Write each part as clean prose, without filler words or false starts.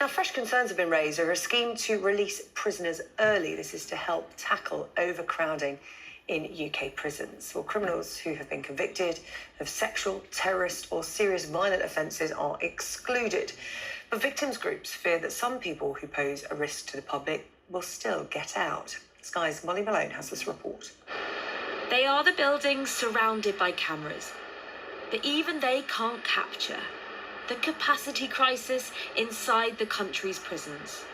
Now, fresh concerns have been raised over a scheme to release prisoners early. This is to help tackle overcrowding in UK prisons. Well, criminals who have been convicted of sexual, terrorist or serious violent offences are excluded. But victims groups fear that some people who pose a risk to the public will still get out. Sky's Molly Malone has this report. They are the buildings surrounded by cameras, but even they can't capture the capacity crisis inside the country's prisons.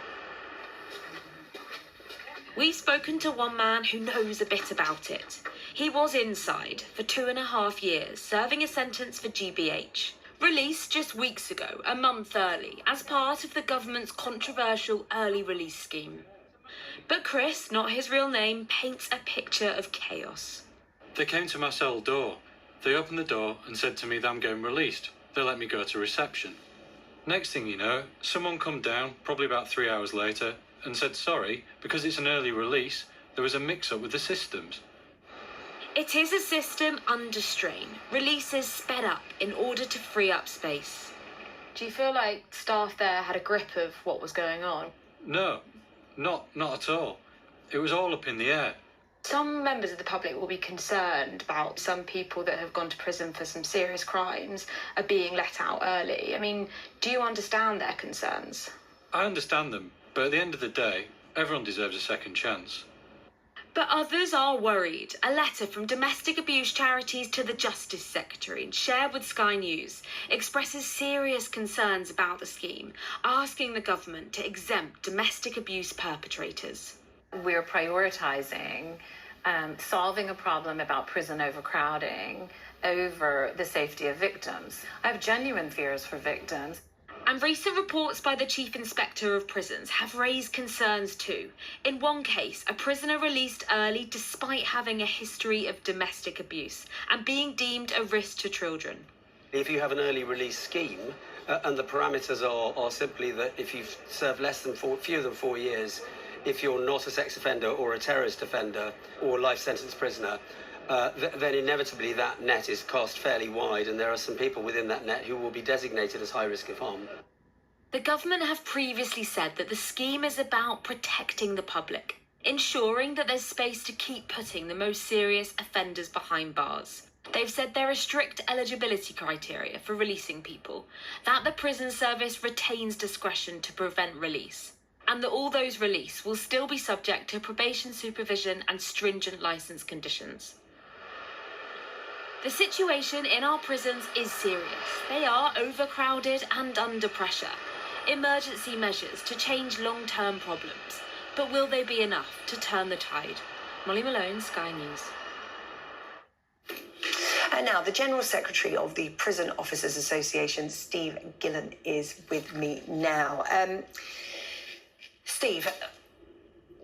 We've spoken to one man who knows a bit about it. He was inside for 2.5 years, serving a sentence for GBH. Released just weeks ago, a month early, as part of the government's controversial early release scheme. But Chris, not his real name, paints a picture of chaos. They came to my cell door. They opened the door and said to me that I'm getting released. They let me go to reception. Next thing you know, someone come down, probably about 3 hours later, and said sorry, because it's an early release, there was a mix-up with the systems. It is a system under strain. Releases sped up in order to free up space. Do you feel like staff there had a grip of what was going on? No, not at all. It was all up in the air. Some members of the public will be concerned about some people that have gone to prison for some serious crimes are being let out early. I mean, do you understand their concerns? I understand them, but at the end of the day, everyone deserves a second chance. But others are worried. A letter from domestic abuse charities to the Justice Secretary, shared with Sky News, expresses serious concerns about the scheme, asking the government to exempt domestic abuse perpetrators. We're prioritising solving a problem about prison overcrowding over the safety of victims. I have genuine fears for victims. And recent reports by the Chief Inspector of Prisons have raised concerns too. In one case, a prisoner released early despite having a history of domestic abuse and being deemed a risk to children. If you have an early release scheme, and the parameters are simply that if you've served fewer than 4 years, if you're not a sex offender or a terrorist offender or life sentence prisoner, then inevitably that net is cast fairly wide, and there are some people within that net who will be designated as high risk of harm. The government have previously said that the scheme is about protecting the public, ensuring that there's space to keep putting the most serious offenders behind bars. They've said there are strict eligibility criteria for releasing people, that the prison service retains discretion to prevent release, and that all those released will still be subject to probation supervision and stringent licence conditions. The situation in our prisons is serious. They are overcrowded and under pressure. Emergency measures to change long-term problems. But will they be enough to turn the tide? Molly Malone, Sky News. And now, the General Secretary of the Prison Officers Association, Steve Gillan, is with me now. Steve,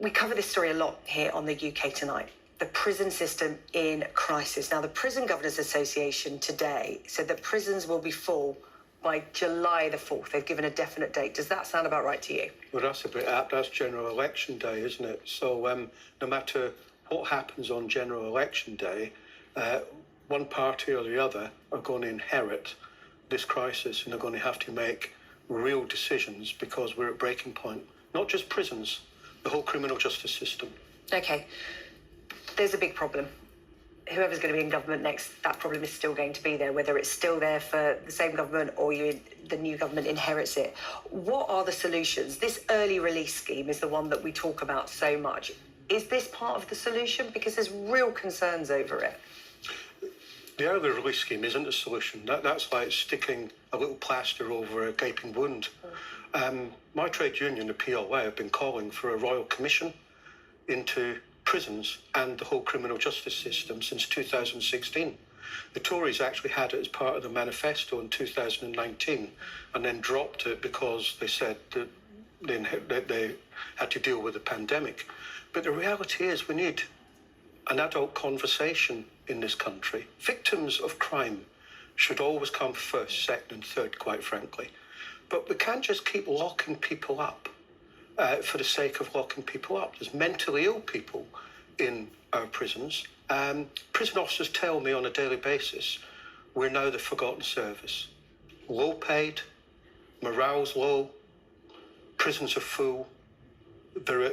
we cover this story a lot here on the UK Tonight. The prison system in crisis. Now, the Prison Governors Association today said that prisons will be full by July the 4th. They've given a definite date. Does that sound about right to you? Well, that's a bit apt. That's General Election Day, isn't it? So no matter what happens on General Election Day, one party or the other are going to inherit this crisis, and they're going to have to make real decisions because we're at breaking point. Not just prisons, the whole criminal justice system. OK. There's a big problem. Whoever's going to be in government next, that problem is still going to be there, whether it's still there for the same government or the new government inherits it. What are the solutions? This early release scheme is the one that we talk about so much. Is this part of the solution? Because there's real concerns over it. The early release scheme isn't a solution. That's like sticking a little plaster over a gaping wound. My trade union, the PLA, have been calling for a royal commission into prisons and the whole criminal justice system since 2016. The Tories actually had it as part of the manifesto in 2019 and then dropped it because they said that they had to deal with the pandemic. But the reality is we need an adult conversation in this country. Victims of crime should always come first, second and third, quite frankly. But we can't just keep locking people up for the sake of locking people up. There's mentally ill people in our prisons. Prison officers tell me on a daily basis, we're now the forgotten service. Low paid, morale's low, prisons are full. They're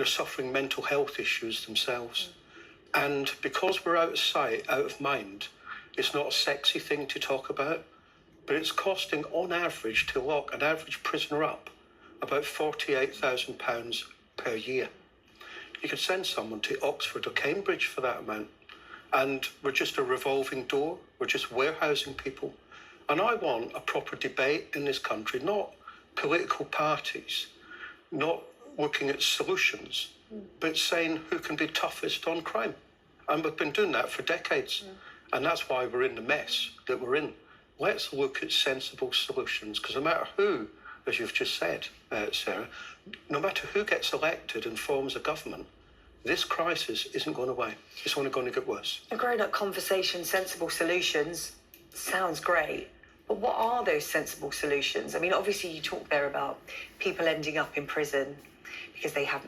suffering mental health issues themselves. And because we're out of sight, out of mind, it's not a sexy thing to talk about, but it's costing, on average, to lock an average prisoner up about £48,000 per year. You could send someone to Oxford or Cambridge for that amount. And we're just a revolving door. We're just warehousing people. And I want a proper debate in this country, not political parties, not looking at solutions, but saying who can be toughest on crime. And we've been doing that for decades. And that's why we're in the mess that we're in. Let's look at sensible solutions, because no matter who, as you've just said, Sarah, no matter who gets elected and forms a government, this crisis isn't going away. It's only going to get worse. A grown-up conversation, sensible solutions, sounds great. But what are those sensible solutions? I mean, obviously you talk there about people ending up in prison because they have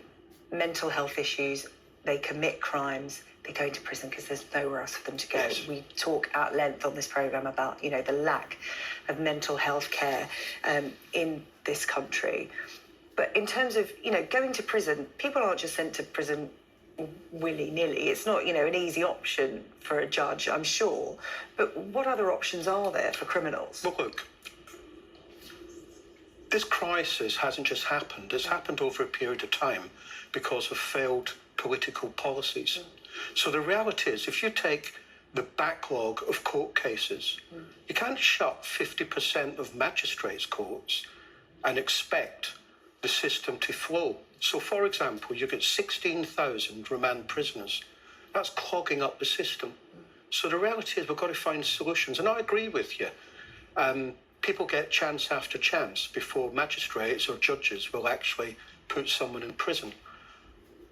mental health issues, they commit crimes, they go into prison because there's nowhere else for them to go. Yes. We talk at length on this programme about, you know, the lack of mental health care in this country. But in terms of, you know, going to prison, people aren't just sent to prison willy-nilly. It's not, you know, an easy option for a judge, I'm sure. But what other options are there for criminals? Well, look, this crisis hasn't just happened. It's happened over a period of time because of failed political policies. So the reality is, if you take the backlog of court cases, you can't shut 50% of magistrates' courts and expect the system to flow. So, for example, you get 16,000 remand prisoners. That's clogging up the system. So the reality is we've got to find solutions. And I agree with you. People get chance after chance before magistrates or judges will actually put someone in prison.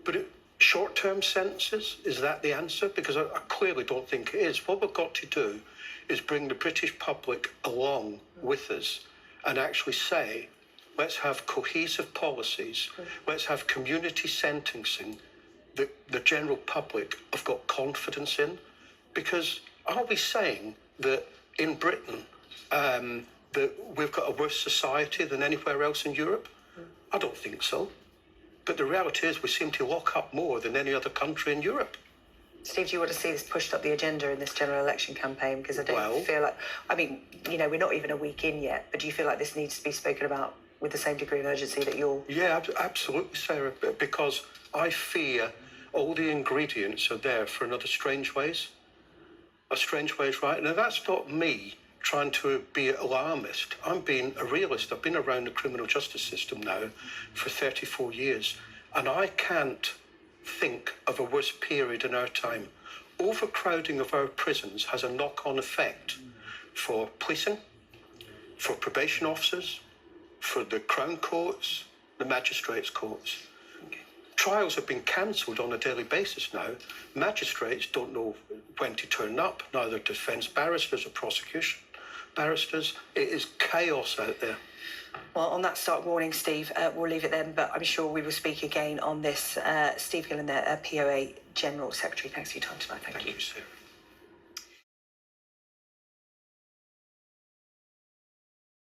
But short-term sentences, is that the answer? Because I clearly don't think it is. What we've got to do is bring the British public along with us and actually say, let's have cohesive policies, let's have community sentencing that the general public have got confidence in. Because are we saying that in Britain that we've got a worse society than anywhere else in Europe? I don't think so. But the reality is we seem to lock up more than any other country in Europe. Steve, do you want to see this pushed up the agenda in this general election campaign? Because I don't feel like, I mean, you know, we're not even a week in yet, but do you feel like this needs to be spoken about with the same degree of urgency that you're... Yeah, absolutely, Sarah, because I fear all the ingredients are there for another Strange Ways. A Strange Ways, right? Now, that's not me trying to be alarmist. I'm being a realist. I've been around the criminal justice system now for 34 years, and I can't think of a worse period in our time. Overcrowding of our prisons has a knock-on effect for policing, for probation officers, for the Crown Courts, the magistrates' courts. Trials have been cancelled on a daily basis now. Magistrates don't know when to turn up, neither defence barristers or prosecution barristers. It is chaos out there. Well, on that stark warning, Steve, we'll leave it then, but I'm sure we will speak again on this. Steve Gillan, there, POA General Secretary. Thanks for your time tonight. Thank you. Sarah.